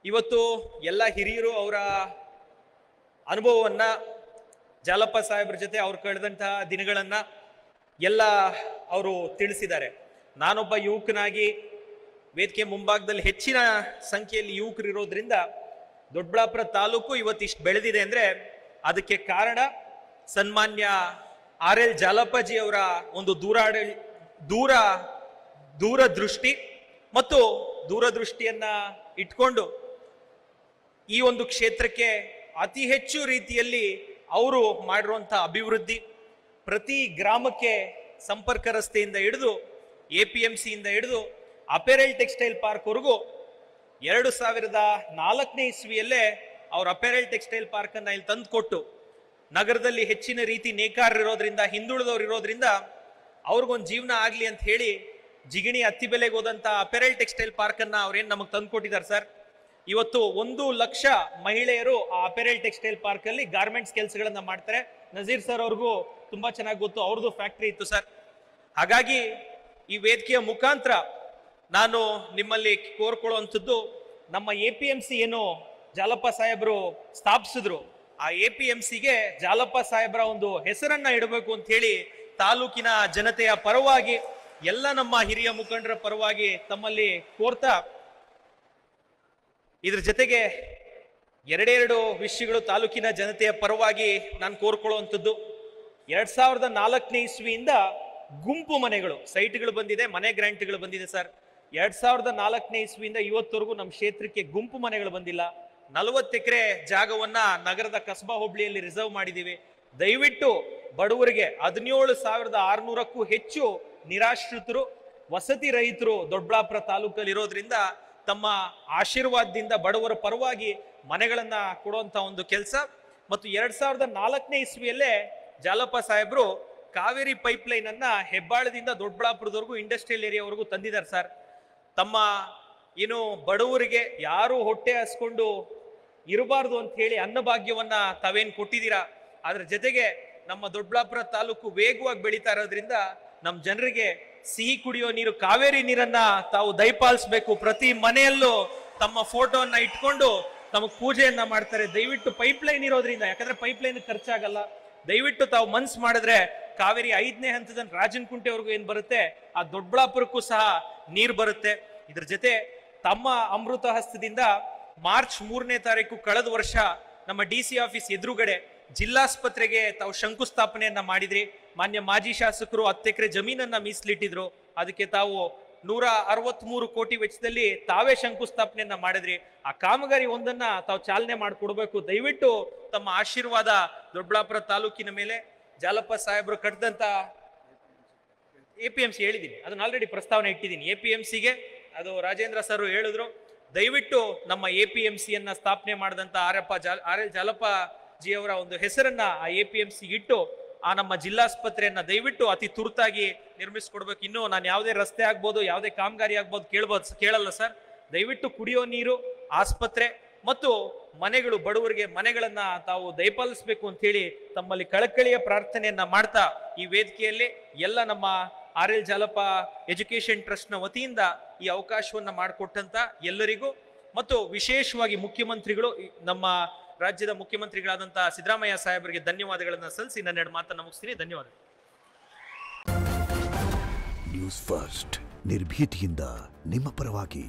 ಇವತ್ತು ಎಲ್ಲ ಹಿರಿಯರು ಅವರ ಅನುಭವವನ್ನ ಜಾಲಪ್ಪ ಸಾಹೇಬ್ರ ಜೊತೆ ಅವ್ರು ಕಳೆದಂತಹ ದಿನಗಳನ್ನ ಎಲ್ಲ ಅವರು ತಿಳಿಸಿದ್ದಾರೆ. ನಾನೊಬ್ಬ ಯುವಕನಾಗಿ ವೇದಿಕೆ ಮುಂಭಾಗದಲ್ಲಿ ಹೆಚ್ಚಿನ ಸಂಖ್ಯೆಯಲ್ಲಿ ಯುವಕರು ಇರೋದ್ರಿಂದ ದೊಡ್ಡಬಳ್ಳಾಪುರ ತಾಲೂಕು ಇವತ್ತಿಷ್ಟು ಬೆಳೆದಿದೆ ಅಂದ್ರೆ ಅದಕ್ಕೆ ಕಾರಣ ಸನ್ಮಾನ್ಯ RL ಜಾಲಪ್ಪಾಜಿ ಅವರ ಒಂದು ದೂರದೃಷ್ಟಿ ಮತ್ತು ದೂರದೃಷ್ಟಿಯನ್ನ ಇಟ್ಕೊಂಡು ಈ ಒಂದು ಕ್ಷೇತ್ರಕ್ಕೆ ಅತಿ ಹೆಚ್ಚು ರೀತಿಯಲ್ಲಿ ಅವರು ಮಾಡಿರುವಂತಹ ಅಭಿವೃದ್ಧಿ, ಪ್ರತಿ ಗ್ರಾಮಕ್ಕೆ ಸಂಪರ್ಕ ರಸ್ತೆಯಿಂದ ಹಿಡಿದು APMCಯಿಂದ ಹಿಡಿದು ಅಪೆರಲ್ ಟೆಕ್ಸ್ಟೈಲ್ ಪಾರ್ಕ್ ವರೆಗೂ 2004ನೇ ಇಸ್ವಿಯಲ್ಲೇ ಅವ್ರ ಅಪೆರಲ್ ಟೆಕ್ಸ್ಟೈಲ್ ಪಾರ್ಕ್ ಅನ್ನ ಇಲ್ಲಿ ತಂದುಕೊಟ್ಟು, ನಗರದಲ್ಲಿ ಹೆಚ್ಚಿನ ರೀತಿ ನೇಕಾರರಿರೋದ್ರಿಂದ ಹಿಂದುಳಿದವ್ರು ಇರೋದ್ರಿಂದ ಅವ್ರಿಗೊಂದು ಜೀವನ ಆಗ್ಲಿ ಅಂತ ಹೇಳಿ ಜಿಗಣಿ ಅತ್ತಿ ಬೆಲೆಗೆ ಹೋದಂತ ಅಪೆರಲ್ ಟೆಕ್ಸ್ಟೈಲ್ ಪಾರ್ಕ್ ಅನ್ನ ಅವ್ರೇನ್ ನಮಗೆ ತಂದುಕೊಟ್ಟಿದ್ದಾರೆ ಸರ್. ಇವತ್ತು 1 ಲಕ್ಷ ಮಹಿಳೆಯರು ಆ ಅಪೆರಲ್ ಟೆಕ್ಸ್ಟೈಲ್ ಪಾರ್ಕ್ ಅಲ್ಲಿ ಗಾರ್ಮೆಂಟ್ಸ್ ಕೆಲಸಗಳನ್ನ ಮಾಡ್ತಾರೆ. ನಜೀರ್ ಸರ್ ಅವ್ರಿಗೂ ತುಂಬಾ ಚೆನ್ನಾಗಿ ಗೊತ್ತು, ಅವ್ರದ್ದು ಫ್ಯಾಕ್ಟರಿ ಇತ್ತು ಸರ್. ಹಾಗಾಗಿ ಈ ವೇದಿಕೆಯ ಮುಖಾಂತರ ನಾನು ನಿಮ್ಮಲ್ಲಿ ಕೋರ್ಕೊಳ್ಳುವಂಥದ್ದು, ನಮ್ಮ APMC ಏನು ಜಾಲಪ್ಪ ಸಾಹೇಬರು ಸ್ಥಾಪಿಸಿದ್ರು, ಆ APMCಗೆ ಜಾಲಪ್ಪ ಸಾಹೇಬರ ಒಂದು ಹೆಸರನ್ನ ಇಡಬೇಕು ಅಂತ ಹೇಳಿ ತಾಲೂಕಿನ ಜನತೆಯ ಪರವಾಗಿ, ಎಲ್ಲ ನಮ್ಮ ಹಿರಿಯ ಮುಖಂಡರ ಪರವಾಗಿ ತಮ್ಮಲ್ಲಿ ಕೋರ್ತಾ, ಇದ್ರ ಜೊತೆಗೆ ಎರಡೆರಡು ವಿಷಯಗಳು ತಾಲೂಕಿನ ಜನತೆಯ ಪರವಾಗಿ ನಾನು ಕೋರ್ಕೊಳ್ಳುವಂಥದ್ದು. 2004ನೇ ಇಸ್ವಿಯಿಂದ ಗುಂಪು ಮನೆಗಳು ಸೈಟ್ಗಳು ಬಂದಿದೆ, ಮನೆ ಗ್ರಾಂಟ್ಗಳು ಬಂದಿದೆ ಸರ್. 2004ನೇ ಇಸ್ವಿಯಿಂದ ಇವತ್ತವರೆಗೂ ನಮ್ಮ ಕ್ಷೇತ್ರಕ್ಕೆ ಗುಂಪು ಮನೆಗಳು ಬಂದಿಲ್ಲ. 40 ಎಕರೆ ಜಾಗವನ್ನ ನಗರದ ಕಸ್ಬಾ ಹೋಬಳಿಯಲ್ಲಿ ರಿಸರ್ವ್ ಮಾಡಿದೀವಿ. ದಯವಿಟ್ಟು ಬಡವರಿಗೆ 17,600ಕ್ಕೂ ಹೆಚ್ಚು ನಿರಾಶ್ರಿತರು, ವಸತಿ ರಹಿತರು ದೊಡ್ಡಬಳ್ಳಾಪುರ ತಾಲೂಕಲ್ಲಿ ಇರೋದ್ರಿಂದ ತಮ್ಮ ಆಶೀರ್ವಾದದಿಂದ ಬಡವರ ಪರವಾಗಿ ಮನೆಗಳನ್ನ ಕೊಡುವಂತ ಒಂದು ಕೆಲಸ. ಮತ್ತು 2004ನೇ ಇಸ್ವಿಯಲ್ಲೇ ಜಾಲಪ್ಪ ಸಾಹೇಬರು ಕಾವೇರಿ ಪೈಪ್ ಲೈನ್ ಅನ್ನ ಹೆಬ್ಬಾಳದಿಂದ ದೊಡ್ಡಬಳ್ಳಾಪುರದವರೆಗೂ ಇಂಡಸ್ಟ್ರಿಯಲ್ ಏರಿಯಾವರೆಗೂ ತಂದಿದ್ದಾರೆ ಸರ್. ತಮ್ಮ ಏನು ಬಡವರಿಗೆ ಯಾರು ಹೊಟ್ಟೆ ಹಸ್ಕೊಂಡು ಇರಬಾರ್ದು ಅಂತ ಹೇಳಿ ಅನ್ನಭಾಗ್ಯವನ್ನ ತಾವೇನ್ ಕೊಟ್ಟಿದ್ದೀರಾ, ಅದ್ರ ಜೊತೆಗೆ ನಮ್ಮ ದೊಡ್ಡಬಳ್ಳಾಪುರ ತಾಲೂಕು ವೇಗವಾಗಿ ಬೆಳೀತಾ ಇರೋದ್ರಿಂದ ನಮ್ಮ ಜನರಿಗೆ ಸಿಹಿ ಕುಡಿಯೋ ನೀರು, ಕಾವೇರಿ ನೀರನ್ನ ತಾವು ದಯಪಾಲಿಸಬೇಕು. ಪ್ರತಿ ಮನೆಯಲ್ಲೂ ತಮ್ಮ ಫೋಟೋವನ್ನ ಇಟ್ಕೊಂಡು ತಮಗೆ ಪೂಜೆಯನ್ನ ಮಾಡ್ತಾರೆ. ದಯವಿಟ್ಟು ಪೈಪ್ ಲೈನ್ ಇರೋದ್ರಿಂದ, ಯಾಕಂದ್ರೆ ಪೈಪ್ ಲೈನ್ ಖರ್ಚಾಗಲ್ಲ, ದಯವಿಟ್ಟು ತಾವು ಮನ್ಸು ಮಾಡಿದ್ರೆ ಕಾವೇರಿ 5ನೇ ಹಂತದ ರಾಜನಕುಂಟೆವರೆಗೂ ಏನ್ ಬರುತ್ತೆ ಆ ದೊಡ್ಡಬಳ್ಳಾಪುರಕ್ಕೂ ಸಹ ನೀರು ಬರುತ್ತೆ. ಇದ್ರ ಜೊತೆ ತಮ್ಮ ಅಮೃತ ಹಸ್ತದಿಂದ ಮಾರ್ಚ್ 3ನೇ ತಾರೀಕು ಕಳೆದ ವರ್ಷ ನಮ್ಮ DC ಆಫೀಸ್ ಎದುರುಗಡೆ ಜಿಲ್ಲಾಸ್ಪತ್ರೆಗೆ ತಾವು ಶಂಕುಸ್ಥಾಪನೆಯನ್ನ ಮಾಡಿದ್ರಿ. ಮಾನ್ಯ ಮಾಜಿ ಶಾಸಕರು 10 ಎಕರೆ ಜಮೀನನ್ನ ಮೀಸಲಿಟ್ಟಿದ್ರು, ಅದಕ್ಕೆ ತಾವು 163 ಕೋಟಿ ವೆಚ್ಚದಲ್ಲಿ ತಾವೇ ಶಂಕುಸ್ಥಾಪನೆಯನ್ನ ಮಾಡಿದ್ರಿ. ಆ ಕಾಮಗಾರಿ ಒಂದನ್ನ ತಾವು ಚಾಲನೆ ಮಾಡಿಕೊಡ್ಬೇಕು. ದಯವಿಟ್ಟು ತಮ್ಮ ಆಶೀರ್ವಾದ ದೊಡ್ಡಬಳ್ಳಾಪುರ ತಾಲೂಕಿನ ಮೇಲೆ. ಜಾಲಪ್ಪ ಸಾಹೇಬರು ಕಟ್ಟಿದಂತ APMC ಹೇಳಿದ್ದೀನಿ, ಅದನ್ನ ಆಲ್ರೆಡಿ ಪ್ರಸ್ತಾವನೆ ಇಟ್ಟಿದ್ದೀನಿ. APMCಗೆ ಅದು ರಾಜೇಂದ್ರ ಸರ್ ಹೇಳಿದ್ರು, ದಯವಿಟ್ಟು ನಮ್ಮ APMCಯನ್ನ ಸ್ಥಾಪನೆ ಮಾಡಿದಂತ RL ಜಾಲಪ್ಪ ಜಿ ಅವರ ಒಂದು ಹೆಸರನ್ನ ಆ APMC ಇಟ್ಟು ಆ ನಮ್ಮ ಜಿಲ್ಲಾಸ್ಪತ್ರೆಯನ್ನ ದಯವಿಟ್ಟು ಅತಿ ತುರ್ತಾಗಿ ನಿರ್ಮಿಸ್ಕೊಡ್ಬೇಕು. ಇನ್ನು ನಾನು ಯಾವುದೇ ರಸ್ತೆ ಆಗ್ಬೋದು, ಯಾವುದೇ ಕಾಮಗಾರಿ ಆಗ್ಬೋದು ಕೇಳಲ್ಲ ಸರ್. ದಯವಿಟ್ಟು ಕುಡಿಯೋ ನೀರು, ಆಸ್ಪತ್ರೆ ಮತ್ತು ಮನೆಗಳು, ಬಡವರಿಗೆ ಮನೆಗಳನ್ನ ತಾವು ದಯಪಾಲಿಸಬೇಕು ಅಂತ ಹೇಳಿ ತಮ್ಮಲ್ಲಿ ಕಳಕಳಿಯ ಪ್ರಾರ್ಥನೆಯನ್ನ ಮಾಡ್ತಾ ಈ ವೇದಿಕೆಯಲ್ಲಿ ಎಲ್ಲ ನಮ್ಮ RL ಜಾಲಪ್ಪ ಎಜುಕೇಶನ್ ಟ್ರಸ್ಟ್ ನ ವತಿಯಿಂದ ಈ ಅವಕಾಶವನ್ನ ಮಾಡಿಕೊಟ್ಟಂತ ಎಲ್ಲರಿಗೂ ಮತ್ತು ವಿಶೇಷವಾಗಿ ಮುಖ್ಯಮಂತ್ರಿಗಳು, ನಮ್ಮ ರಾಜ್ಯದ ಮುಖ್ಯಮಂತ್ರಿಗಳಾದಂತಹ ಸಿದ್ದರಾಮಯ್ಯ ಸಾಹೇಬರಿಗೆ ಧನ್ಯವಾದಗಳನ್ನ ಸಲ್ಲಿಸಿ ನನ್ನ 2 ಮಾತನ್ನ ಮುಗಿಸ್ತೀನಿ. ಧನ್ಯವಾದ. ನ್ಯೂಸ್ ಫಸ್ಟ್ ನಿರ್ಭೀತಿಯಿಂದ ನಿಮ್ಮ ಪರವಾಗಿ.